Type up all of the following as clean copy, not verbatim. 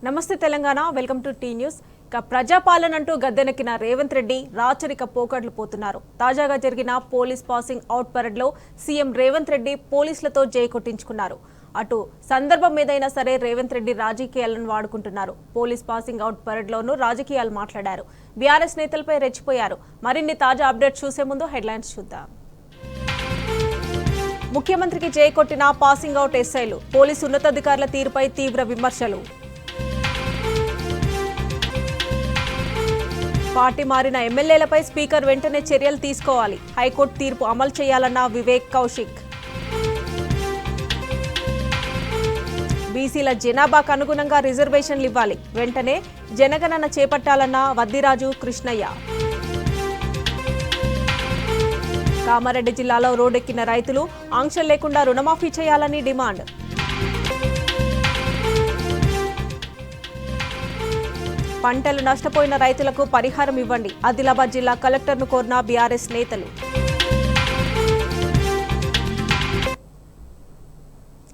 నమస్తే Telangana, welcome to T news. ప్రజాపాలన అంటూ గద్దెనెక్కిన రేవంత్ రెడ్డి రాచరిక పోకడ్లు పోతున్నారు. తాజాగా జరిగిన పోలీస్ పాసింగ్ అవుట్ పరేడ్ లో సీఎం రేవంత్ రెడ్డి పోలీసులతో జై కొట్టించుకున్నారు. అటు సందర్భం ఏదైనా సరే రేవంత్ రెడ్డి రాజకీయాలను వాడుకుంటున్నారు. పోలీస్ పాసింగ్ అవుట్ పరేడ్ లోనూ రాజకీయాలు మాట్లాడారు. బీఆర్ఎస్ నేతలపై రెచ్చిపోయారు. మరిన్ని తాజా అప్డేట్స్ చూసే ముందు హెడ్లైన్స్ చూద్దాం. ముఖ్యమంత్రికి జై కొట్టిన పాసింగ్ అవుట్ ఎస్ఐలు, పోలీసు ఉన్నతాధికారుల తీరుపై తీవ్ర విమర్శలు. పార్టీ మారిన ఎమ్మెల్యేలపై స్పీకర్ వెంటనే చర్యలు తీసుకోవాలి. హైకోర్టు తీర్పు అమలు చేయాలన్న వివేక్ కౌశిక్. బీసీల జనాభాకు అనుగుణంగా రిజర్వేషన్లు ఇవ్వాలి, వెంటనే జనగణన చేపట్టాలన్న వద్దిరాజు కృష్ణయ్య. కామారెడ్డి జిల్లాలో రోడ్డెక్కిన రైతులు ఆంక్షలు లేకుండా రుణమాఫీ చేయాలని డిమాండ్. పంటలు నష్టపోయిన రైతులకు పరిహారం ఇవ్వండి, ఆదిలాబాద్ జిల్లా కలెక్టర్ను కోరిన బీఆర్ఎస్ నేతలు.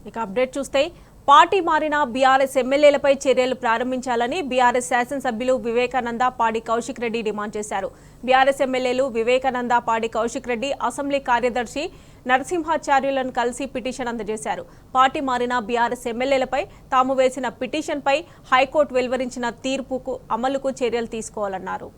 ఇక అప్డేట్ చూస్తే, పార్టీ మారిన బీఆర్ఎస్ ఎమ్మెల్యేలపై చర్యలు ప్రారంభించాలని బీఆర్ఎస్ శాసనసభ్యులు వివేకానంద పాడి కౌశిక్ రెడ్డి డిమాండ్ చేశారు. బీఆర్ఎస్ ఎమ్మెల్యేలు వివేకానంద పాడి కౌశిక్ రెడ్డి అసెంబ్లీ కార్యదర్శి నరసింహాచార్యులను కలిసి పిటిషన్ అందజేశారు. పార్టీ మారిన బీఆర్ఎస్ ఎమ్మెల్యేలపై తాము వేసిన పిటిషన్పై హైకోర్టు వెలువరించిన తీర్పుకు అమలుకు చర్యలు తీసుకోవాలన్నారు.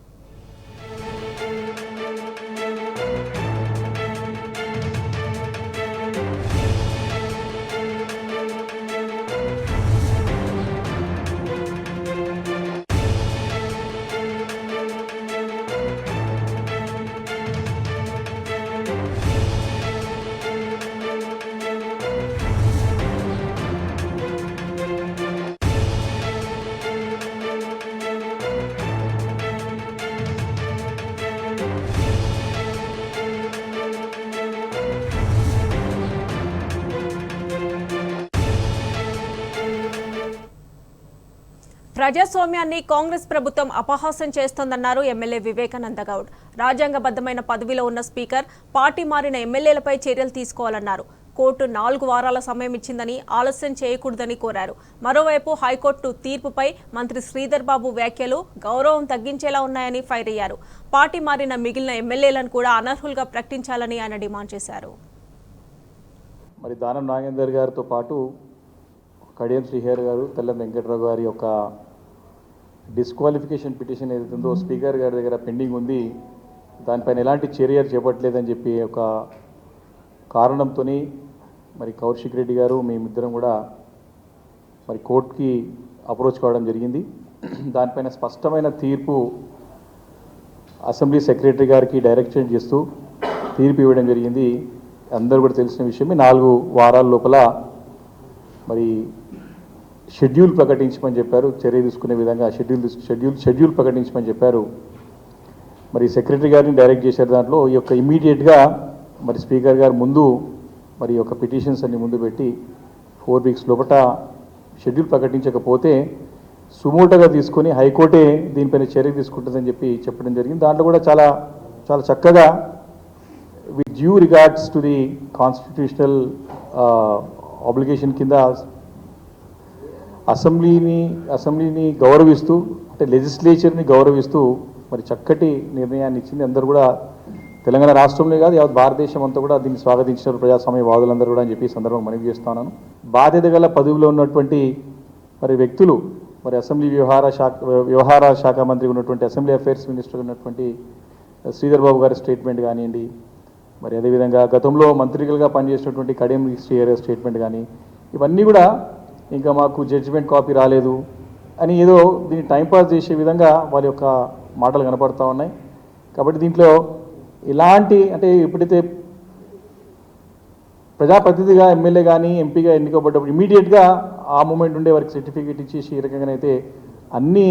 ప్రజాస్వామ్యాన్ని కాంగ్రెస్ ప్రభుత్వం అపహాస్యం చేస్తోందన్నారు ఎమ్మెల్యే వివేకానంద గౌడ్. రాజ్యాంగబద్ధమైన పదవిలో ఉన్న స్పీకర్ పార్టీ మారిన ఎమ్మెల్యేలపై చర్యలు తీసుకోవాలన్నారు. కోర్టు 4 వారాల సమయం ఇచ్చిందని, ఆలస్యం చేయకూడదని కోరారు. మరోవైపు హైకోర్టు తీర్పుపై మంత్రి శ్రీధర్ బాబు వ్యాఖ్యలు గౌరవం తగ్గించేలా ఉన్నాయని ఫైర్ అయ్యారు. పార్టీ మారిన మిగిలిన ఎమ్మెల్యేలను కూడా అనర్హులుగా ప్రకటించాలని ఆయన డిమాండ్ చేశారు. మరి దానం నాగేందర్ గారితో పాటు కడియం శ్రీహరి గారు, తెల్లం వెంకట్రావు గారి యొక్క డిస్క్వాలిఫికేషన్ పిటిషన్ ఏదైతుందో స్పీకర్ గారి దగ్గర పెండింగ్ ఉంది, దానిపైన ఎలాంటి చర్యలు చేపట్టలేదని చెప్పి ఒక కారణంతో మరి కౌశిక్ రెడ్డి గారు మేమిద్దరం కూడా మరి కోర్టుకి అప్రోచ్ కావడం జరిగింది. దానిపైన స్పష్టమైన తీర్పు అసెంబ్లీ సెక్రటరీ గారికి డైరెక్షన్ చేస్తూ తీర్పు ఇవ్వడం జరిగింది. అందరూ కూడా తెలిసిన విషయమే. 4 వారాల లోపల మరి షెడ్యూల్ ప్రకటించమని చెప్పారు. చర్య తీసుకునే విధంగా షెడ్యూల్ ప్రకటించమని చెప్పారు. మరి సెక్రటరీ గారిని డైరెక్ట్ చేశారు. దాంట్లో ఈ యొక్క ఇమీడియట్గా మరి స్పీకర్ గారు ముందు మరి యొక్క పిటిషన్స్ అన్ని ముందు పెట్టి 4 వీక్స్ లోపల షెడ్యూల్ ప్రకటించకపోతే సుమోటోగా తీసుకొని హైకోర్టే దీనిపైన చర్య తీసుకుంటుందని చెప్పి చెప్పడం జరిగింది. దాంట్లో కూడా చాలా చాలా చక్కగా with due regards to the constitutional obligation కింద అసెంబ్లీని గౌరవిస్తూ, అంటే లెజిస్లేచర్ని గౌరవిస్తూ మరి చక్కటి నిర్ణయాన్ని ఇచ్చింది. అందరూ కూడా తెలంగాణ రాష్ట్రంలో కాదు, యావత్ భారతదేశం అంతా కూడా దీన్ని స్వాగతించారు ప్రజాస్వామ్యవాదులందరూ కూడా అని చెప్పి సందర్భంగా మనవి చేస్తున్నాను. బాధ్యత గల పదవిలో ఉన్నటువంటి మరి వ్యక్తులు, మరి అసెంబ్లీ వ్యవహార శాఖ మంత్రి ఉన్నటువంటి, అసెంబ్లీ అఫైర్స్ మినిస్టర్ ఉన్నటువంటి శ్రీధర్ బాబు గారి స్టేట్మెంట్ కానివ్వండి, మరి అదేవిధంగా గతంలో మంత్రిగా పనిచేసినటువంటి కడియం శ్రీహరి స్టేట్మెంట్ కానీ, ఇవన్నీ కూడా ఇంకా మాకు జడ్జిమెంట్ కాపీ రాలేదు అని ఏదో దీన్ని టైంపాస్ చేసే విధంగా వాళ్ళ యొక్క మాటలు కనపడుతూ ఉన్నాయి. కాబట్టి దీంట్లో ఇలాంటి, అంటే ఎప్పుడైతే ప్రజాప్రతినిధిగా ఎమ్మెల్యే కానీ ఎంపీగా ఎన్నికబడ్డప్పుడు ఇమీడియట్గా ఆ మూమెంట్ ఉండే వారికి సర్టిఫికేట్ ఇచ్చేసి ఈ రకంగానైతే అన్ని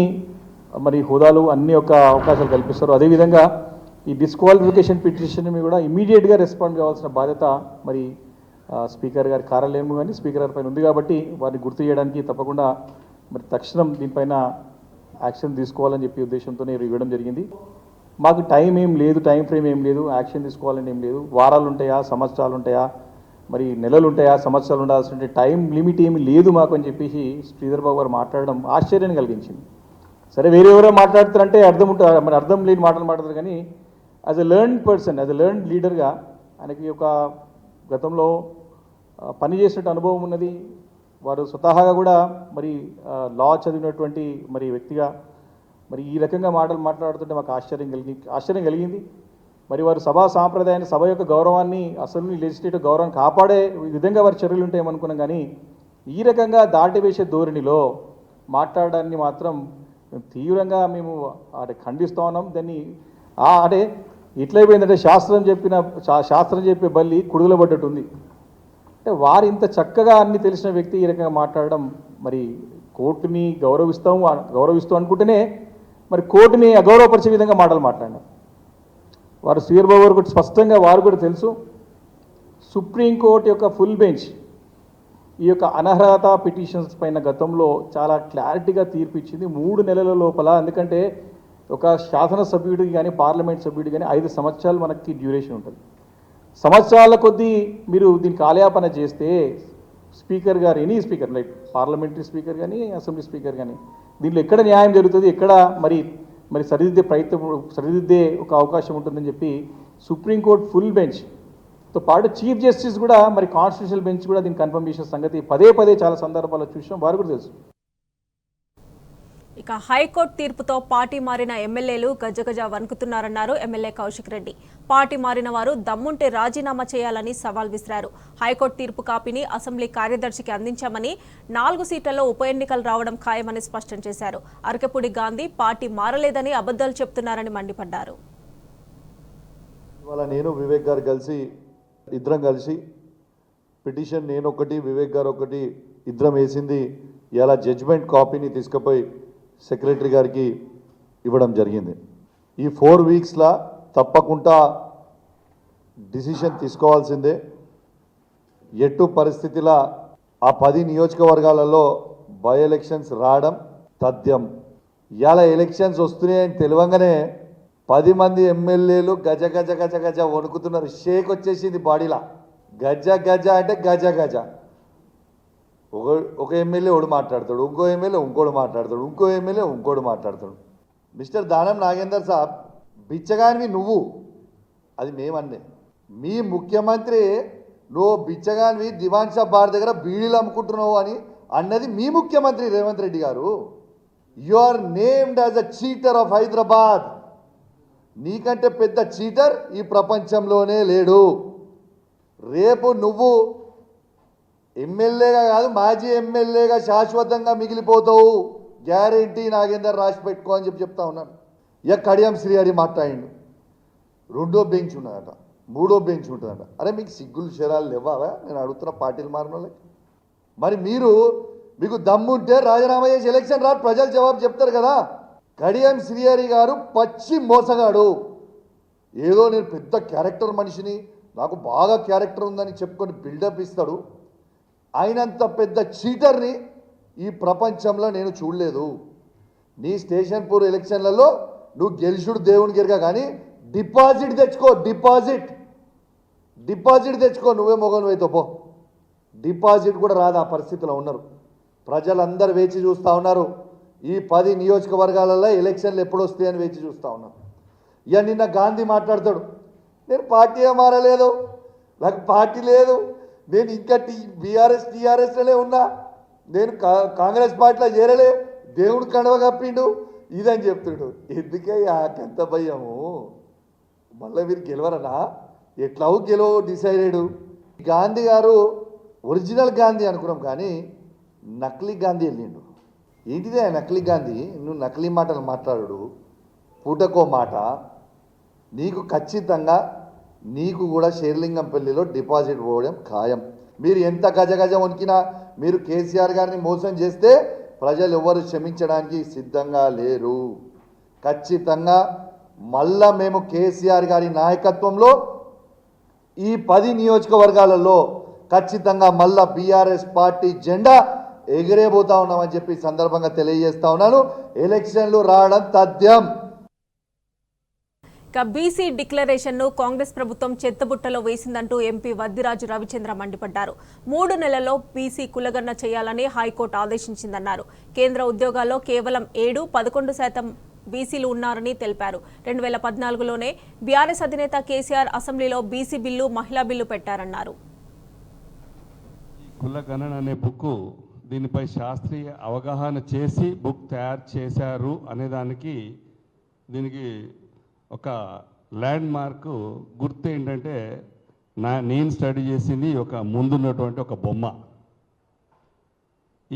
మరి హోదాలు అన్ని యొక్క అవకాశాలు కల్పిస్తారు. అదేవిధంగా ఈ డిస్క్వాలిఫికేషన్ పిటిషన్ మీద కూడా ఇమీడియట్గా రెస్పాండ్ కావాల్సిన బాధ్యత మరి స్పీకర్ గారి కార్యాలయం కానీ స్పీకర్ గారి పైన ఉంది. కాబట్టి వారిని గుర్తు చేయడానికి తప్పకుండా మరి తక్షణం దీనిపైన యాక్షన్ తీసుకోవాలని చెప్పి ఉద్దేశంతోనే ఇవ్వడం జరిగింది. మాకు టైం ఏం లేదు, టైం ఫ్రేమ్ ఏం లేదు, యాక్షన్ తీసుకోవాలని ఏం లేదు. వారాలు ఉంటాయా, సంవత్సరాలు ఉంటాయా, మరి నెలలు ఉంటాయా సంవత్సరాలు ఉండాల్సిన టైం లిమిట్ ఏమీ లేదు మాకు అని చెప్పేసి శ్రీధర్ బాబు గారు మాట్లాడడం ఆశ్చర్యాన్ని కలిగించింది. సరే వేరే ఎవరో మాట్లాడుతారంటే అర్థం ఉంటుంది, మరి అర్థం లేని మాటలు మాట్లాడతారు. కానీ as a learn person, as a learn లీడర్గా ఆయనకి ఒక గతంలో పనిచేసినట్టు అనుభవం ఉన్నది. వారు స్వతహాగా కూడా మరి లా చదివినటువంటి మరి వ్యక్తిగా మరి ఈ రకంగా మాటలు మాట్లాడుతుంటే మాకు ఆశ్చర్యం కలిగింది. మరి వారు సభా సాంప్రదాయాన్ని, సభ యొక్క గౌరవాన్ని, అసెంబ్లీ లెజిస్లేటివ్ గౌరవాన్ని కాపాడే విధంగా వారి చర్యలు ఉంటాయేమనుకున్నాం. కానీ ఈ రకంగా దాటివేసే ధోరణిలో మాట్లాడడాన్ని మాత్రం తీవ్రంగా మేము ఖండిస్తూ ఉన్నాం. దాన్ని అంటే ఎట్లయిపోయిందంటే శాస్త్రం చెప్పే బల్లి కుడుగుల పడ్డట్టు ఉంది. అంటే వారు ఇంత చక్కగా అన్ని తెలిసిన వ్యక్తి ఈ రకంగా మాట్లాడడం, మరి కోర్టుని గౌరవిస్తూ అనుకుంటేనే మరి కోర్టుని అగౌరవపరిచే విధంగా మాటలు మాట్లాడినారు. వారు శ్రీధర్ బాబు గారు కూడా స్పష్టంగా వారు కూడా తెలుసు, సుప్రీంకోర్టు యొక్క ఫుల్ బెంచ్ ఈ యొక్క అనర్హత పిటిషన్స్ పైన గతంలో చాలా క్లారిటీగా తీర్పు ఇచ్చింది 3 నెలల లోపల. ఎందుకంటే ఒక శాసనసభ్యుడికి కానీ పార్లమెంట్ సభ్యుడికి కానీ 5 సంవత్సరాలు మనకి డ్యూరేషన్ ఉంటుంది. సంవత్సరాల కొద్దీ మీరు దీనికి కాలయాపన చేస్తే స్పీకర్ గారు, any speaker like parliamentary speaker కానీ అసెంబ్లీ స్పీకర్ కానీ దీనిలో ఎక్కడ న్యాయం జరుగుతుంది, ఎక్కడ మరి సరిదిద్దే ఒక అవకాశం ఉంటుందని చెప్పి సుప్రీంకోర్టు ఫుల్ బెంచ్తో పాటు చీఫ్ జస్టిస్ కూడా మరి కాన్స్టిట్యూషనల్ బెంచ్ కూడా దీన్ని కన్ఫర్మ్ చేసిన సంగతి పదే చాలా సందర్భాల్లో చూసినాం, వారు కూడా తెలుసు. ఇక హైకోర్టు తీర్పుతో పార్టీ మారిన ఎమ్మెల్యేలు గజగజ వణుకుతున్నారన్నారు ఎమ్మెల్యే కౌశిక్ రెడ్డి. పార్టీ మారిన వారు దమ్ముంటే రాజీనామా చేయాలని సవాల్ విసిరారు. హైకోర్టు తీర్పు కాపీని అసెంబ్లీ కార్యదర్శికి అందించామని, 4 సీట్లలో ఉప ఎన్నికలు రావడం ఖాయమని స్పష్టం చేశారు. అరకపూడి గాంధీ పార్టీ మారలేదని అబద్ధాలు చెప్తున్నారని మండిపడ్డారు. ఇవాళ నేను వివేక్ గారు ఇద్దరం కలిసి పిటిషన్ నేను ఒకటి, వివేక్ గారు ఒకటి, ఇద్దరం వేసింది ఇలా జడ్జిమెంట్ కాపీని తీసుకుపోయి సెక్రటరీ గారికి ఇవ్వడం జరిగింది. ఈ 4 వీక్స్లో తప్పకుండా డిసిషన్ తీసుకోవాల్సిందే. ఎటు పరిస్థితిలో ఆ 10 నియోజకవర్గాలలో బై ఎలక్షన్స్ రావడం తథ్యం. ఇలా ఎలక్షన్స్ వస్తున్నాయని తెలియంగానే 10 మంది ఎమ్మెల్యేలు గజ గజ గజ గజ వణుకుతున్నారు. షేక్ వచ్చేసింది బాడీలా. గజ గజ అంటే గజ గజ. ఒక ఎమ్మెల్యే ఒకడు మాట్లాడతాడు, ఇంకో ఎమ్మెల్యే ఇంకోటి మాట్లాడతాడు, ఇంకో ఎమ్మెల్యే ఇంకోటి మాట్లాడతాడు. మిస్టర్ దానం నాగేందర్ సాబ్, బిచ్చగానివి నువ్వు, అది మేమన్నే. మీ ముఖ్యమంత్రి నువ్వు బిచ్చగానివి దివాన్ షా బార్ దగ్గర బీడీలు అమ్ముకుంటున్నావు అని అన్నది మీ ముఖ్యమంత్రి Revanth Reddy garu. You are named as a cheater of Hyderabad. నీకంటే పెద్ద చీటర్ ఈ ప్రపంచంలోనే లేడు. రేపు నువ్వు ఎమ్మెల్యేగా కాదు, మాజీ ఎమ్మెల్యేగా శాశ్వతంగా మిగిలిపోతావు, గ్యారెంటీ నాగేందర్ రాసి పెట్టుకో అని చెప్తా ఉన్నాను. ఇక కడియం శ్రీహరి మాట్లాడిండు, 2వ బెంచ్ ఉన్నదట, 3వ బెంచ్ ఉంటుందట. అరే మీకు సిగ్గులు శరాలు లేవా? నేను అడుగుతున్న పార్టీలు మారిన వాళ్ళకి. మరి మీకు దమ్ముంటే రాజీనామా చేసి ఎలక్షన్ రాదు, ప్రజలు జవాబు చెప్తారు కదా. కడియం శ్రీహరి గారు పచ్చి మోసగాడు. ఏదో నేను పెద్ద క్యారెక్టర్ మనిషిని, నాకు బాగా క్యారెక్టర్ ఉందని చెప్పుకొని బిల్డప్ ఇస్తాడు. ఆయనంత పెద్ద చీటర్ని ఈ ప్రపంచంలో నేను చూడలేదు. నీ స్టేషన్పూర్ ఎలక్షన్లలో నువ్వు గెలుచుడు దేవుని గెరగా, కానీ డిపాజిట్ తెచ్చుకో. నువ్వే మొగను అయితే పో. డిపాజిట్ కూడా రాదు. ఆ పరిస్థితిలో ఉన్నారు ప్రజలందరూ. వేచి చూస్తూ ఉన్నారు. ఈ 10 నియోజకవర్గాలలో ఎలక్షన్లు ఎప్పుడు వస్తాయని వేచి చూస్తూ ఉన్నారు. ఇక నిన్న గాంధీ మాట్లాడతాడు, నేను పార్టీ మారలేదు, నాకు పార్టీ లేదు, నేను ఇంకా టీఆర్ఎస్లోనే ఉన్నా, నేను కాంగ్రెస్ పార్టీలో చేరలే, దేవుడు కండవ కప్పిండు, ఇదని చెప్తుండు. ఎందుకే ఎంత భయము? మళ్ళీ మీరు గెలవరనా? ఎట్లావు డిసైడెడ్. గాంధీ గారు ఒరిజినల్ గాంధీ అనుకున్నాం, కానీ నకిలీ గాంధీ వెళ్ళిండు. ఏంటిదే నకిలీ గాంధీ? నువ్వు నకిలీ మాటలు మాట్లాడు, పూటకో మాట. నీకు ఖచ్చితంగా నీకు కూడా షేర్లింగంపల్లిలో డిపాజిట్ పోవడం ఖాయం. మీరు ఎంత గజగజ వణికినా, మీరు కేసీఆర్ గారిని మోసం చేస్తే ప్రజలు ఎవరు క్షమించడానికి సిద్ధంగా లేరు. ఖచ్చితంగా మళ్ళా మేము కేసీఆర్ గారి నాయకత్వంలో ఈ 10 నియోజకవర్గాలలో ఖచ్చితంగా మళ్ళా బీఆర్ఎస్ పార్టీ జెండా ఎగిరేబోతా ఉన్నామని చెప్పి సందర్భంగా తెలియజేస్తా ఉన్నాను. ఎలక్షన్లు రావడం తథ్యం. ఇక బీసీ డిక్లరేషన్ను కాంగ్రెస్ ప్రభుత్వం చెత్తబుట్టలో వేసిందంటూ ఎంపీ వద్దిరాజు రవిచంద్ర మండిపడ్డారు. 3 నెలల్లో బీసీ కులగణన చేయాలని హైకోర్టు ఆదేశించిందన్నారు. కేంద్ర ఉద్యోగాల్లో కేవలం 7-11% బీసీలు ఉన్నారని తెలిపారు. 2014లోనే బీఆర్ఎస్ అధినేత కేసీఆర్ అసెంబ్లీలో బీసీ బిల్లు, మహిళా బిల్లు పెట్టారన్నారు. కులగణన అనే బుక్ దీనిపై శాస్త్రీయ అవగాహన చేసి బుక్ తయారు చేశారు అనేదానికి దీనికి ఒక ల్యాండ్ మార్క్ గుర్తు ఏంటంటే నేను స్టడీ చేసింది ఒక ముందున్నటువంటి ఒక బొమ్మ.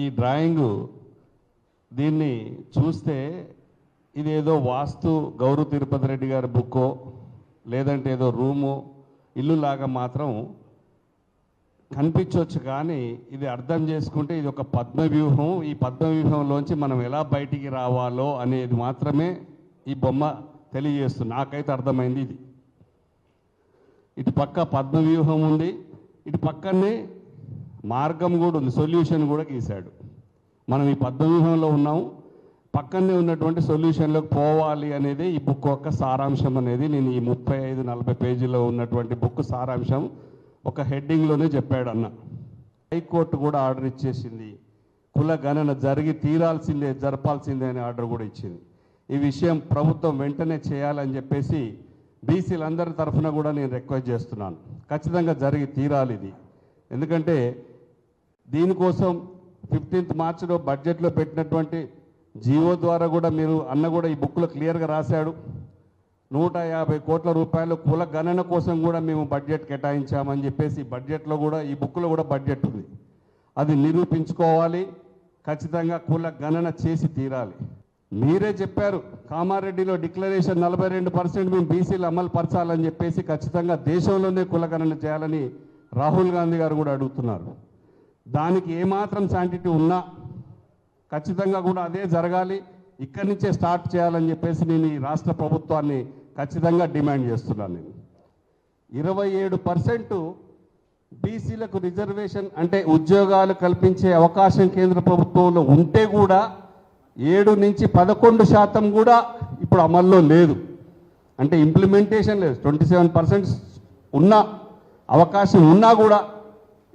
ఈ డ్రాయింగ్ దీన్ని చూస్తే ఇదేదో వాస్తు గౌరవ్ తిరుపతి రెడ్డి గారి బుక్కో లేదంటే ఏదో రూము ఇల్లు లాగా మాత్రం కనిపించవచ్చు, కానీ ఇది అర్థం చేసుకుంటే ఇది ఒక పద్మవ్యూహం. ఈ పద్మవ్యూహంలోంచి మనం ఎలా బయటికి రావాలో అనేది మాత్రమే ఈ బొమ్మ తెలియజేస్తుంది. నాకైతే అర్థమైంది ఇది. ఇటు పక్క పద్మవ్యూహం ఉంది, ఇటు పక్కనే మార్గం కూడా ఉంది, సొల్యూషన్ కూడా గీశాడు. మనం ఈ పద్మవ్యూహంలో ఉన్నాము, పక్కనే ఉన్నటువంటి సొల్యూషన్లోకి పోవాలి అనేది ఈ బుక్ యొక్క సారాంశం అనేది. నేను ఈ 35-40 పేజీలో ఉన్నటువంటి బుక్ సారాంశం ఒక హెడ్డింగ్లోనే చెప్పాడు అన్న. హైకోర్టు కూడా ఆర్డర్ ఇచ్చేసింది, కుల గణన జరిగి తీరాల్సిందే, జరపాల్సిందే అనే ఆర్డర్ కూడా ఇచ్చింది. ఈ విషయం ప్రభుత్వం వెంటనే చేయాలని చెప్పేసి బీసీలందరి తరఫున కూడా నేను రిక్వెస్ట్ చేస్తున్నాను. ఖచ్చితంగా జరిగి తీరాలి ఇది. ఎందుకంటే దీనికోసం 15th మార్చిలో బడ్జెట్లో పెట్టినటువంటి జీవో ద్వారా కూడా మీరు అన్న కూడా ఈ బుక్లో క్లియర్గా రాశాడు. 150 కోట్ల రూపాయలు కుల గణన కోసం కూడా మేము బడ్జెట్ కేటాయించామని చెప్పేసి బడ్జెట్లో కూడా ఈ బుక్లో కూడా బడ్జెట్ ఉంది. అది నిరూపించుకోవాలి, ఖచ్చితంగా కుల గణన చేసి తీరాలి. మీరే చెప్పారు కామారెడ్డిలో డిక్లరేషన్ 42% మేము బీసీలు అమలు పరచాలని చెప్పేసి ఖచ్చితంగా దేశంలోనే కుల గణన చేయాలని రాహుల్ గాంధీ గారు కూడా అడుగుతున్నారు. దానికి ఏమాత్రం శాంటిటీ ఉన్నా ఖచ్చితంగా కూడా అదే జరగాలి, ఇక్కడి నుంచే స్టార్ట్ చేయాలని చెప్పేసి నేను ఈ రాష్ట్ర ప్రభుత్వాన్ని ఖచ్చితంగా డిమాండ్ చేస్తున్నాను. నేను 27% బీసీలకు రిజర్వేషన్ అంటే ఉద్యోగాలు కల్పించే అవకాశం కేంద్ర ప్రభుత్వంలో ఉంటే కూడా 7-11% కూడా ఇప్పుడు అమల్లో లేదు. అంటే ఇంప్లిమెంటేషన్ లేదు. 27% ఉన్న అవకాశం ఉన్నా కూడా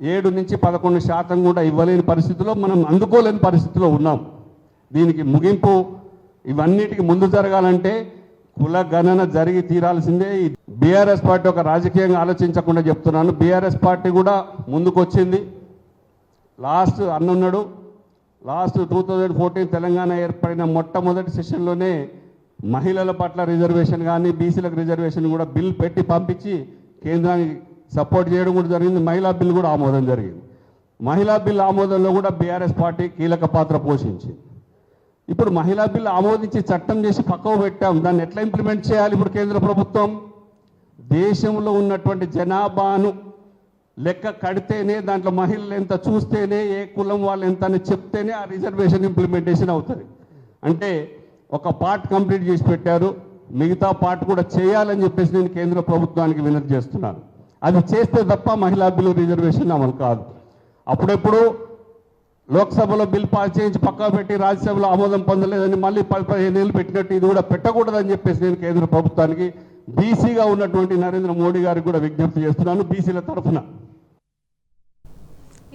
7-11% కూడా ఇవ్వలేని పరిస్థితిలో, మనం అందుకోలేని పరిస్థితిలో ఉన్నాం. దీనికి ముగింపు ఇవన్నిటికి ముందు జరగాలంటే కుల గణన జరిగి తీరాల్సిందే. బీఆర్ఎస్ పార్టీ ఒక రాజకీయంగా ఆలోచించకుండా చెప్తున్నాను, బీఆర్ఎస్ పార్టీ కూడా ముందుకు వచ్చింది. అన్నున్నాడు లాస్ట్ 2014 తెలంగాణ ఏర్పడిన మొట్టమొదటి సెషన్లోనే మహిళల పట్ల రిజర్వేషన్ కానీ బీసీలకు రిజర్వేషన్ కూడా బిల్ పెట్టి పంపించి కేంద్రానికి సపోర్ట్ చేయడం కూడా జరిగింది. మహిళా బిల్ కూడా ఆమోదం జరిగింది. మహిళా బిల్ ఆమోదంలో కూడా బీఆర్ఎస్ పార్టీ కీలక పాత్ర పోషించింది. ఇప్పుడు మహిళా బిల్లు ఆమోదించి చట్టం చేసి పక్కకు పెట్టాం, దాన్ని ఎట్లా ఇంప్లిమెంట్ చేయాలి ఇప్పుడు కేంద్ర ప్రభుత్వం? దేశంలో ఉన్నటువంటి జనాభాను లెక్క కడితేనే, దాంట్లో మహిళలు ఎంత చూస్తేనే, ఏ కులం వాళ్ళు ఎంత అని చెప్తేనే ఆ రిజర్వేషన్ ఇంప్లిమెంటేషన్ అవుతుంది. అంటే ఒక పార్ట్ కంప్లీట్ చేసి పెట్టారు, మిగతా పార్ట్ కూడా చేయాలని చెప్పేసి నేను కేంద్ర ప్రభుత్వానికి వినతి చేస్తున్నాను. అది చేస్తే తప్ప మహిళా బిల్లు రిజర్వేషన్ అమలు కాదు. అప్పుడెప్పుడు లోక్సభలో బిల్ పాస్ చేయించి పక్కా పెట్టి రాజ్యసభలో ఆమోదం పొందలేదని మళ్ళీ 10-15 ఏళ్ళు పెట్టినట్టు ఇది కూడా పెట్టకూడదని చెప్పేసి నేను కేంద్ర ప్రభుత్వానికి బీసీగా ఉన్నటువంటి నరేంద్ర మోడీ గారికి కూడా విజ్ఞప్తి చేస్తున్నాను బీసీల తరఫున.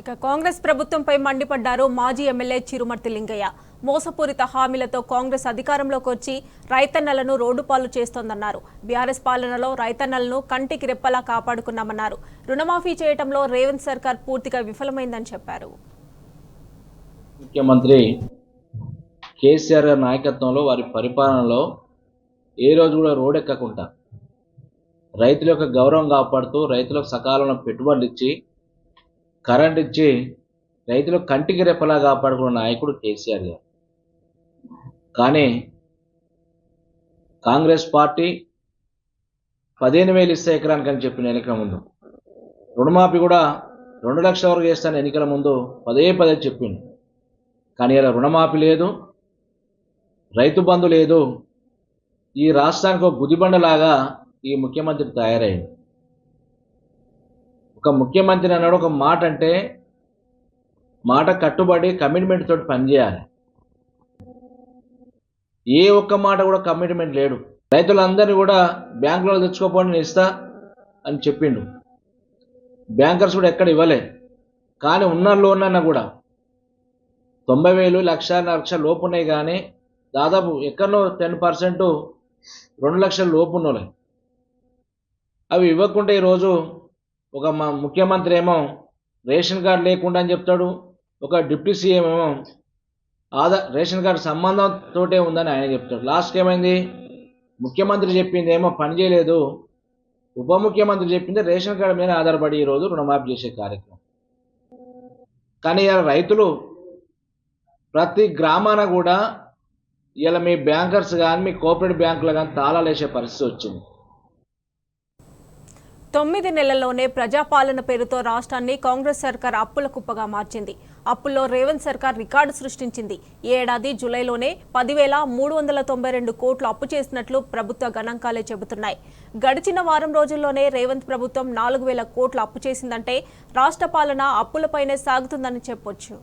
ఇక కాంగ్రెస్ ప్రభుత్వంపై మండిపడ్డారు మాజీ ఎమ్మెల్యే చిరుమర్తి లింగయ్య. మోసపూరిత హామీలతో కాంగ్రెస్ అధికారంలోకి వచ్చి రైతన్నలను రోడ్డుపాలు చేస్తోందన్నారు. బీఆర్ఎస్ పాలనలో రైతన్నలను కంటికి రెప్పలా కాపాడుకున్నామన్నారు. రుణమాఫీ చేయడంలో రేవంత్ సర్కార్ పూర్తిగా విఫలమైందని చెప్పారు. ముఖ్యమంత్రి కేసీఆర్ గారి నాయకత్వంలో వారి పరిపాలనలో ఏ రోజు కూడా రోడెక్కకుండా రైతుల యొక్క గౌరవం కాపాడుతూ రైతులకు సకాలంలో పెట్టుబడులు ఇచ్చి కరెంట్ ఇచ్చి రైతులకు కంటికి రెప్పలా కాపాడుకున్న నాయకుడు కేసీఆర్ గారు. కానీ కాంగ్రెస్ పార్టీ 15,000 ఇస్తే ఎకరానికి అని చెప్పిన ఎన్నికల ముందు, రుణమాఫీ కూడా 2 లక్షల వరకు చేస్తాను ఎన్నికల ముందు పదే చెప్పింది. కానీ ఇలా రుణమాఫీ లేదు, రైతు బంధు లేదు. ఈ రాష్ట్రానికి ఒక గుదిబండలాగా ఈ ముఖ్యమంత్రి తయారైంది. ఒక ముఖ్యమంత్రి అన్నాడు, ఒక మాట అంటే మాట కట్టుబడి కమిట్మెంట్ తోటి పనిచేయాలి. ఏ ఒక్క మాట కూడా కమిట్మెంట్ లేడు. రైతులందరినీ కూడా బ్యాంకులో తెచ్చుకోపోండి నేను ఇస్తా అని చెప్పిండు. బ్యాంకర్స్ కూడా ఎక్కడ ఇవ్వలే. కానీ ఉన్న లోన్ అన్నా కూడా 90,000 1,00,000 లోపు ఉన్నాయి. కానీ దాదాపు ఎక్కడో 10% 2 లక్షల లోపు ఉన్నాయి. అవి ఇవ్వకుంటే ఈరోజు ఒక మా ముఖ్యమంత్రి ఏమో రేషన్ కార్డు లేకుండా అని చెప్తాడు, ఒక డిప్యూటీ సీఎం ఏమో రేషన్ కార్డు సంబంధంతో ఉందని ఆయన చెప్తాడు. లాస్ట్కి ఏమైంది, ముఖ్యమంత్రి చెప్పింది ఏమో పని చేయలేదు, ఉప ముఖ్యమంత్రి చెప్పింది రేషన్ కార్డు మీద ఆధారపడి ఈరోజు రుణమాఫీ చేసే కార్యక్రమం. కానీ ఇలా రైతులు ప్రతి గ్రామాన కూడా ఇలా మీ బ్యాంకర్స్ కానీ మీ కోఆపరేటివ్ బ్యాంకులు కానీ తాళాలు వేసే పరిస్థితి వచ్చింది. 9 నెలల్లోనే ప్రజాపాలన పేరుతో రాష్ట్రాన్ని కాంగ్రెస్ సర్కార్ అప్పుల కుప్పగా మార్చింది. అప్పుల్లో రేవంత్ సర్కార్ రికార్డు సృష్టించింది. ఈ ఏడాది జూలైలోనే 10,392 కోట్లు అప్పు చేసినట్లు ప్రభుత్వ గణాంకాలే చెబుతున్నాయి. గడిచిన వారం రోజుల్లోనే రేవంత్ ప్రభుత్వం 4,000 కోట్లు అప్పు చేసిందంటే రాష్ట్ర పాలన అప్పులపైనే సాగుతుందని చెప్పొచ్చు.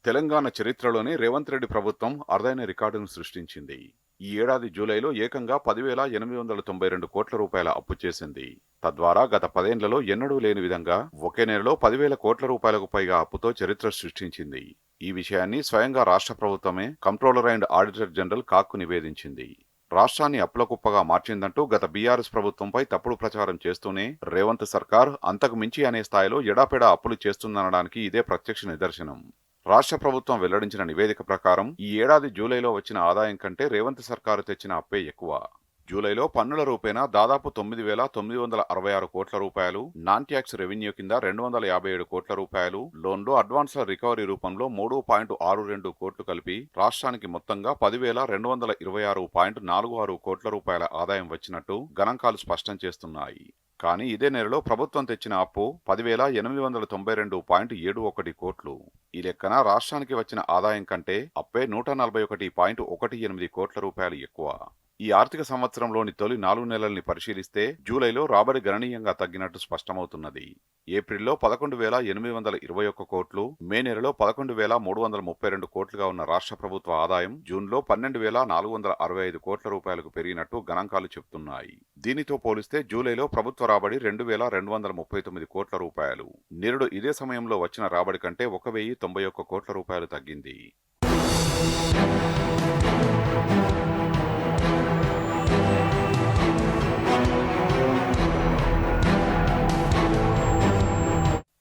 తెలంగాణ చరిత్రలోనే రేవంత్ రెడ్డి ప్రభుత్వం అరుదైన రికార్డును సృష్టించింది. ఈ ఏడాది జూలైలో ఏకంగా 10,892 కోట్ల రూపాయల అప్పు చేసింది. తద్వారా గత 10 ఏళ్లలో ఎన్నడూ లేని విధంగా ఒకే నెలలో 10,000 కోట్ల రూపాయలకు పైగా అప్పుతో చరిత్ర సృష్టించింది. ఈ విషయాన్ని స్వయంగా రాష్ట్ర ప్రభుత్వమే కంట్రోలర్ అండ్ ఆడిటర్ జనరల్ కాక్కు నివేదించింది. రాష్ట్రాన్ని అప్పుల కుప్పగా మార్చిందంటూ గత బీఆర్ఎస్ ప్రభుత్వంపై తప్పుడు ప్రచారం చేస్తూనే రేవంత్ సర్కార్ అంతకు మించి అనే స్థాయిలో ఎడాపెడా అప్పులు చేస్తుందనడానికి ఇదే ప్రత్యక్ష నిదర్శనం. రాష్ట్ర ప్రభుత్వం వెల్లడించిన నివేదిక ప్రకారం ఈ ఏడాది జూలైలో వచ్చిన ఆదాయం కంటే రేవంత్ సర్కారు తెచ్చిన అప్పే ఎక్కువ. జూలైలో పన్నుల రూపేణా దాదాపు 9,966 కోట్ల రూపాయలు, నాన్ ట్యాక్స్ రెవెన్యూ కింద 257 కోట్ల రూపాయలు, లోన్లు అడ్వాన్స్ల రికవరీ రూపంలో 3.62 కోట్లు కలిపి రాష్ట్రానికి మొత్తంగా 10,226.46 కోట్ల రూపాయల ఆదాయం వచ్చినట్టు గణాంకాలు స్పష్టం చేస్తున్నాయి. కానీ ఇదే నెలలో ప్రభుత్వం తెచ్చిన అప్పు 10,892.71 కోట్లు. ఈ లెక్కన రాష్ట్రానికి వచ్చిన ఆదాయం కంటే అప్పే 141.18 కోట్ల రూపాయలు ఎక్కువ. ఈ ఆర్థిక సంవత్సరంలోని తొలి 4 నెలల్ని పరిశీలిస్తే జూలైలో రాబడి గణనీయంగా తగ్గినట్టు స్పష్టమవుతున్నది. ఏప్రిల్లో 11,821 కోట్లు, మే నెలలో 11,332 కోట్లుగా ఉన్న రాష్ట్ర ప్రభుత్వ ఆదాయం జూన్లో 12,465 కోట్ల రూపాయలకు పెరిగినట్టు గణాంకాలు చెబుతున్నాయి. దీనితో పోలిస్తే జూలైలో ప్రభుత్వ రాబడి 2,239 కోట్ల రూపాయలు. నిరుడు ఇదే సమయంలో వచ్చిన రాబడి కంటే 1,091 కోట్ల రూపాయలు తగ్గింది.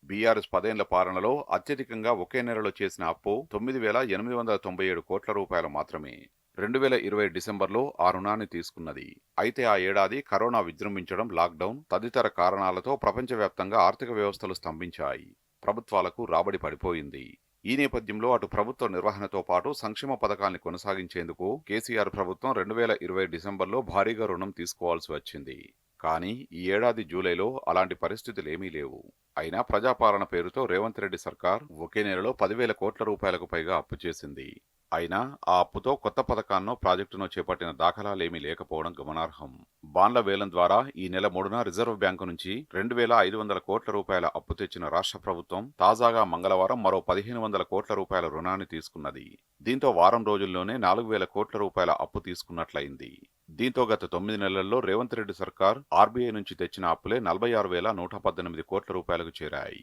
బీఆర్ఎస్ 10 ఏళ్ల పాలనలో అత్యధికంగా ఒకే నెలలో చేసిన అప్పు 9,897 కోట్ల రూపాయలు మాత్రమే. 2020 డిసెంబర్లో ఆ రుణాన్ని తీసుకున్నది. అయితే ఆ ఏడాది కరోనా విజృంభించడం, లాక్డౌన్ తదితర కారణాలతో ప్రపంచవ్యాప్తంగా ఆర్థిక వ్యవస్థలు స్తంభించాయి. ప్రభుత్వాలకు రాబడి పడిపోయింది. ఈ నేపథ్యంలో అటు ప్రభుత్వ నిర్వహణతో పాటు సంక్షేమ పథకాల్ని కొనసాగించేందుకు కేసీఆర్ ప్రభుత్వం 2020 డిసెంబర్లో భారీగా రుణం తీసుకోవాల్సి వచ్చింది. కానీ ఈ ఏడాది జూలైలో అలాంటి పరిస్థితులేమీ లేవు. అయినా ప్రజాపాలన పేరుతో రేవంత్ రెడ్డి సర్కార్ ఒకే నెలలో 10,000 కోట్ల రూపాయలకు పైగా అప్పు చేసింది. అయినా ఆ అప్పుతో కొత్త పథకాన్నో ప్రాజెక్టునో చేపట్టిన దాఖలాలేమీ లేకపోవడం గమనార్హం. బాండ్ల వేలం ద్వారా ఈ నెల 3న రిజర్వ్ బ్యాంకు నుంచి 2,500 కోట్ల రూపాయల అప్పు తెచ్చిన రాష్ట్ర ప్రభుత్వం తాజాగా మంగళవారం మరో 1,500 కోట్ల రూపాయల రుణాన్ని తీసుకున్నది. దీంతో వారం రోజుల్లోనే 4,000 కోట్ల రూపాయల అప్పు తీసుకున్నట్లయింది. దీంతో గత 9 నెలల్లో రేవంత్ రెడ్డి సర్కార్ ఆర్బీఐ నుంచి తెచ్చిన అప్పులే 46,118 కోట్ల రూపాయలకు చేరాయి.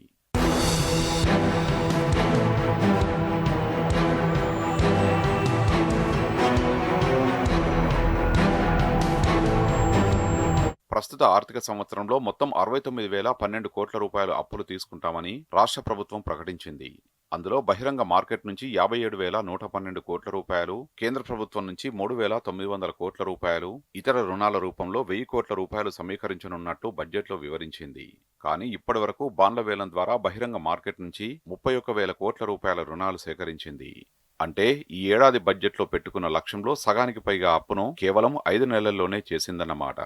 ప్రస్తుత ఆర్థిక సంవత్సరంలో మొత్తం 69,012 కోట్ల రూపాయలు అప్పులు తీసుకుంటామని రాష్ట్ర ప్రభుత్వం ప్రకటించింది. అందులో బహిరంగ మార్కెట్ నుంచి 57,112 కోట్ల రూపాయలు, కేంద్ర ప్రభుత్వం నుంచి 3,900 కోట్ల రూపాయలు, ఇతర రుణాల రూపంలో 1,000 కోట్ల రూపాయలు సమీకరించనున్నట్టు బడ్జెట్లో వివరించింది. కానీ ఇప్పటి వరకు బాండ్ల వేలం ద్వారా బహిరంగ మార్కెట్ నుంచి 31,000 కోట్ల రూపాయల రుణాలు సేకరించింది. అంటే ఈ ఏడాది బడ్జెట్లో పెట్టుకున్న లక్ష్యంలో సగానికి పైగా అప్పును కేవలం 5 నెలల్లోనే చేసిందన్నమాట.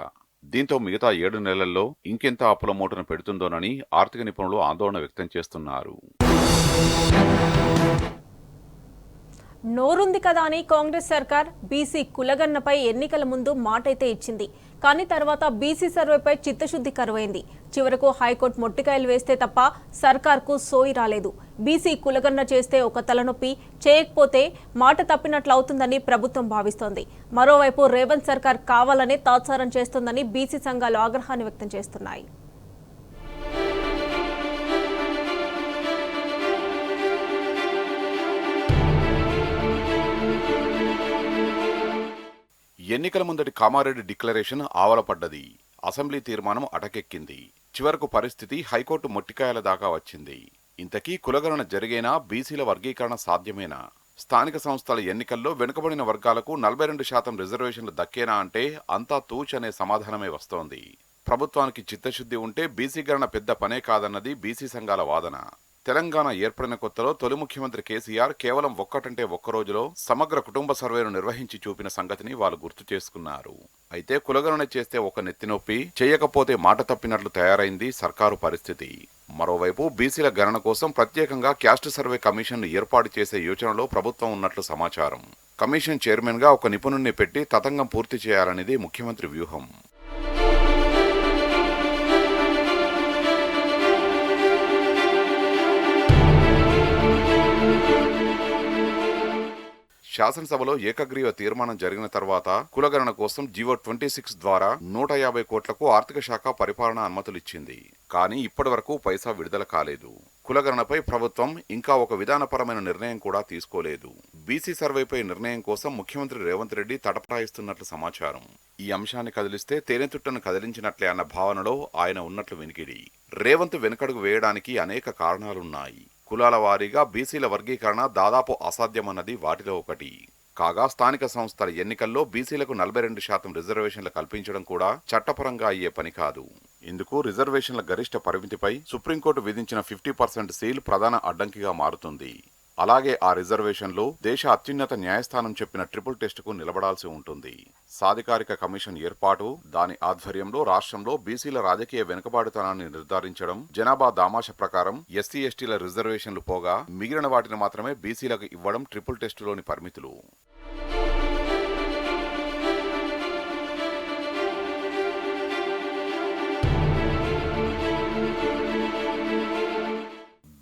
దీంతో మిగతా 7 నెలల్లో ఇంకెంత అప్పుల మూటను పెడుతుందోనని ఆర్థిక నిపుణులు ఆందోళన వ్యక్తం చేస్తున్నారు. నోరుంది కదా అని కాంగ్రెస్ సర్కార్ బీసీ కులగన్నపై ఎన్నికల ముందు మాటైతే ఇచ్చింది. కానీ తర్వాత బీసీ సర్వేపై చిత్తశుద్ధి కరువైంది. చివరకు హైకోర్టు మొట్టికాయలు వేస్తే తప్ప సర్కార్కు సోయి రాలేదు. బీసీ కులగన్న చేస్తే ఒక తలనొప్పి, చేయకపోతే మాట తప్పినట్లు అవుతుందని ప్రభుత్వం భావిస్తోంది. మరోవైపు రేవంత్ సర్కార్ కావాలనే తాత్సారం చేస్తోందని బీసీ సంఘాలు ఆగ్రహాన్ని వ్యక్తం చేస్తున్నాయి. ఎన్నికల ముందటి కామారెడ్డి డిక్లరేషన్ ఆవలపడ్డది. అసెంబ్లీ తీర్మానం అటకెక్కింది. చివరకు పరిస్థితి హైకోర్టు మొట్టికాయల దాకా వచ్చింది. ఇంతకీ కులగణన జరిగేనా? బీసీల వర్గీకరణ సాధ్యమేనా? స్థానిక సంస్థల ఎన్నికల్లో వెనుకబడిన వర్గాలకు 42% రిజర్వేషన్లు దక్కేనా అంటే అంతా తూచ్ అనే సమాధానమే వస్తోంది. ప్రభుత్వానికి చిత్తశుద్ధి ఉంటే బీసీ గణన పెద్ద పనే కాదన్నది బీసీ సంఘాల వాదన. తెలంగాణ ఏర్పడిన కొత్తలో తొలి ముఖ్యమంత్రి కేసీఆర్ కేవలం ఒక్కటంటే ఒక్క రోజులో సమగ్ర కుటుంబ సర్వేను నిర్వహించి చూపిన సంగతిని వాళ్ళు గుర్తు చేసుకున్నారు. అయితే కులగణన చేస్తే ఒక నెత్తినొప్పి, చేయకపోతే మాట తప్పినట్లు తయారైంది సర్కారు పరిస్థితి. మరోవైపు బీసీల గణన కోసం ప్రత్యేకంగా క్యాస్ట్ సర్వే కమిషన్ను ఏర్పాటు చేసే యోచనలో ప్రభుత్వం ఉన్నట్లు సమాచారం. కమిషన్ చైర్మన్ గా ఒక నిపుణుణ్ణి పెట్టి తతంగం పూర్తి చేయాలనేది ముఖ్యమంత్రి వ్యూహం. శాసనసభలో ఏకగ్రీవ తీర్మానం జరిగిన తర్వాత కులగణన కోసం జీవో 26 ద్వారా 150 కోట్లకు ఆర్థిక శాఖ పరిపాలన అనుమతులిచ్చింది. కానీ ఇప్పటి వరకు పైసా విడుదల కాలేదు. కులగణనపై ప్రభుత్వం ఇంకా ఒక విధానపరమైన నిర్ణయం కూడా తీసుకోలేదు. బీసీ సర్వేపై నిర్ణయం కోసం ముఖ్యమంత్రి రేవంత్ రెడ్డి తటపటాయిస్తున్నట్లు సమాచారం. ఈ అంశాన్ని కదిలిస్తే తేనెతుట్టను కదిలించినట్లే అన్న భావనలో ఆయన ఉన్నట్లు వినికిడి. రేవంత్ వెనుకడుగు వేయడానికి అనేక కారణాలున్నాయి. కులాల వారీగా బీసీల వర్గీకరణ దాదాపు అసాధ్యమన్నది వాటిలో ఒకటి. కాగా స్థానిక సంస్థల ఎన్నికల్లో బీసీలకు 42% రిజర్వేషన్లు కల్పించడం కూడా చట్టపరంగా అయ్యే పని కాదు. ఇందుకు రిజర్వేషన్ల గరిష్ట పరిమితిపై సుప్రీంకోర్టు విధించిన 50% సీల్ ప్రధాన అడ్డంకిగా మారుతుంది. అలాగే ఆ రిజర్వేషన్లు దేశ అత్యున్నత న్యాయస్థానం చెప్పిన ట్రిపుల్ టెస్టుకు నిలబడాల్సి ఉంటుంది. సాధికారిక కమిషన్ ఏర్పాటు, దాని ఆధ్వర్యంలో రాష్ట్రంలో బీసీల రాజకీయ వెనుకబాటుతనాన్ని నిర్ధారించడం, జనాభా దామాష ప్రకారం ఎస్సీ ఎస్టీల రిజర్వేషన్లు పోగా మిగిలిన వాటిని మాత్రమే బీసీలకు ఇవ్వడం ట్రిపుల్ టెస్టులోని పరిమితులు.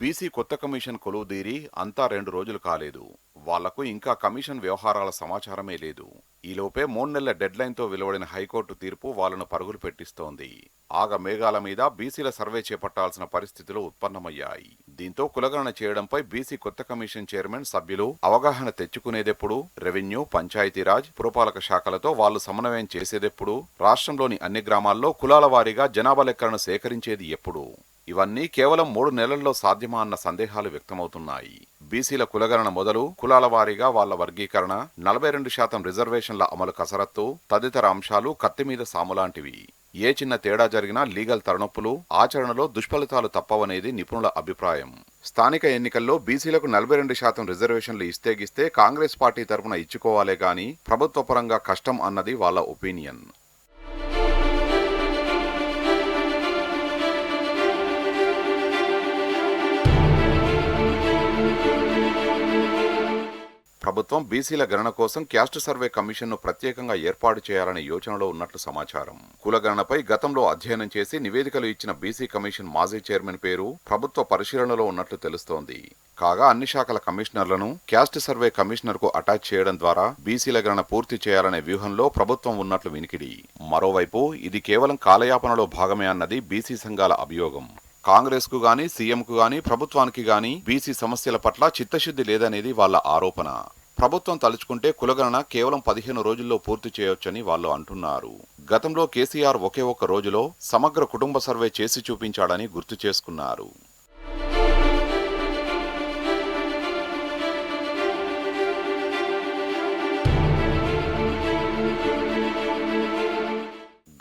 బీసీ కొత్త కమిషన్ కొలువుదీరి అంతా 2 రోజులు కాలేదు. వాళ్లకు ఇంకా కమిషన్ వ్యవహారాల సమాచారమే లేదు. ఈలోపే 3 నెలల డెడ్లైన్తో వెలువడిన హైకోర్టు తీర్పు వాళ్లను పరుగులు పెట్టిస్తోంది. ఆగ మేఘాల మీద బీసీల సర్వే చేపట్టాల్సిన పరిస్థితులు ఉత్పన్నమయ్యాయి. దీంతో కులగణన చేయడంపై బీసీ కొత్త కమిషన్ చైర్మన్ సభ్యులు అవగాహన తెచ్చుకునేదెప్పుడు? రెవెన్యూ, పంచాయతీరాజ్, పురపాలక శాఖలతో వాళ్లు సమన్వయం చేసేదెప్పుడు? రాష్ట్రంలోని అన్ని గ్రామాల్లో కులాల వారీగా జనాభా లెక్కలను సేకరించేది ఎప్పుడు? ఇవన్నీ కేవలం 3 నెలల్లో సాధ్యమా అన్న సందేహాలు వ్యక్తమవుతున్నాయి. బీసీల కులగణన మొదలు, కులాల వారీగా వాళ్ల వర్గీకరణ, 42% రిజర్వేషన్ల అమలు కసరత్తు తదితర అంశాలు కత్తిమీద సాములాంటివి. ఏ చిన్న తేడా జరిగినా లీగల్ తలనొప్పులు, ఆచరణలో దుష్ఫలితాలు తప్పవనేది నిపుణుల అభిప్రాయం. స్థానిక ఎన్నికల్లో బీసీలకు 42% రిజర్వేషన్లు ఇస్తేగిస్తే కాంగ్రెస్ పార్టీ తరపున ఇచ్చుకోవాలే గాని ప్రభుత్వ పరంగా కష్టం అన్నది వాళ్ల ఒపీనియన్. ప్రభుత్వం బీసీల గణన కోసం క్యాస్ట్ సర్వే కమిషన్ను ప్రత్యేకంగా ఏర్పాటు చేయాలనే యోచనలో ఉన్నట్లు సమాచారం. కులగణనపై గతంలో అధ్యయనం చేసి నివేదికలు ఇచ్చిన బీసీ కమిషన్ మాజీ చైర్మన్ పేరు ప్రభుత్వ పరిశీలనలో ఉన్నట్లు తెలుస్తోంది. కాగా అన్ని శాఖల కమిషనర్లను క్యాస్ట్ సర్వే కమిషనర్కు అటాచ్ చేయడం ద్వారా బీసీల గణన పూర్తి చేయాలనే వ్యూహంలో ప్రభుత్వం ఉన్నట్లు వినికిడి. మరోవైపు ఇది కేవలం కాలయాపనలో భాగమే అన్నది బీసీ సంఘాల అభియోగం. కాంగ్రెస్ కు గాని, సీఎంకు గాని, ప్రభుత్వానికి గాని బీసీ సమస్యల పట్ల చిత్తశుద్ధి లేదనేది వాళ్ల ఆరోపణ. ప్రభుత్వం తలుచుకుంటే కులగణన కేవలం 15 రోజుల్లో పూర్తి చేయొచ్చని వాళ్ళు అంటున్నారు. గతంలో కేసీఆర్ ఒకే ఒక్క రోజులో సమగ్ర కుటుంబ సర్వే చేసి చూపించాడని గుర్తు చేసుకున్నారు.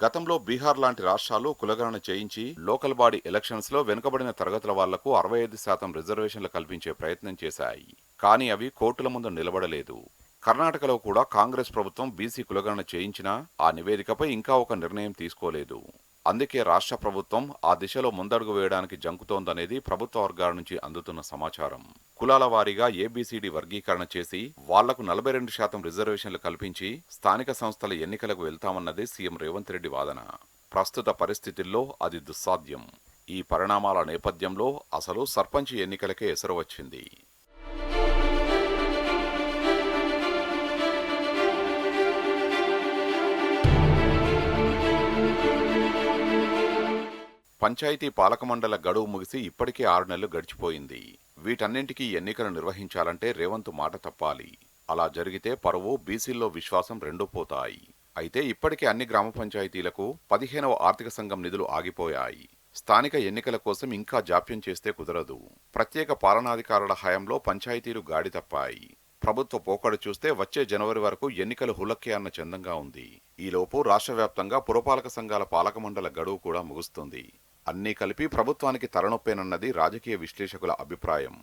గతంలో బీహార్ లాంటి రాష్ట్రాలు కులగణన చేయించి లోకల్ బాడీ ఎలక్షన్స్ లో వెనుకబడిన తరగతుల వాళ్లకు 65% రిజర్వేషన్లు కల్పించే ప్రయత్నం చేశాయి. కానీ అవి కోర్టుల ముందు నిలబడలేదు. కర్ణాటకలో కూడా కాంగ్రెస్ ప్రభుత్వం బీసీ కులగణన చేయించినా ఆ నివేదికపై ఇంకా ఒక నిర్ణయం తీసుకోలేదు. అందుకే రాష్ట్ర ప్రభుత్వం ఆ దిశలో ముందడుగు వేయడానికి జంకుతోందనేది ప్రభుత్వ వర్గాల నుంచి అందుతున్న సమాచారం. కులాల వారీగా ఏబిసిడి వర్గీకరణ చేసి వాళ్లకు 42% రిజర్వేషన్లు కల్పించి స్థానిక సంస్థల ఎన్నికలకు వెళ్తామన్నదే సీఎం రేవంత్ రెడ్డి వాదన. ప్రస్తుత పరిస్థితుల్లో అది దుస్సాధ్యం. ఈ పరిణామాల నేపథ్యంలో అసలు సర్పంచ్ ఎన్నికలకే ఎసరు వచ్చింది. పంచాయతీ పాలక మండల గడువు ముగిసి ఇప్పటికే 6 నెలలు గడిచిపోయింది. వీటన్నింటికీ ఎన్నికలు నిర్వహించాలంటే రేవంత్ మాట తప్పాలి. అలా జరిగితే పరువు, బీసీల్లో విశ్వాసం రెండూ పోతాయి. అయితే ఇప్పటికే అన్ని గ్రామ పంచాయతీలకు 15వ ఆర్థిక సంఘం నిధులు ఆగిపోయాయి. స్థానిక ఎన్నికల కోసం ఇంకా జాప్యం చేస్తే కుదరదు. ప్రత్యేక పాలనాధికారుల హయాంలో పంచాయతీలు గాడి తప్పాయి. ప్రభుత్వ పోకడు చూస్తే వచ్చే జనవరి వరకు ఎన్నికలు హులక్కే అన్న చందంగా ఉంది. ఈలోపు రాష్ట్ర వ్యాప్తంగా పురపాలక సంఘాల పాలక మండల గడువు కూడా ముగుస్తుంది. అన్నీ కలిపి ప్రభుత్వానికి తలనొప్పేనన్నది రాజకీయ విశ్లేషకుల అభిప్రాయం.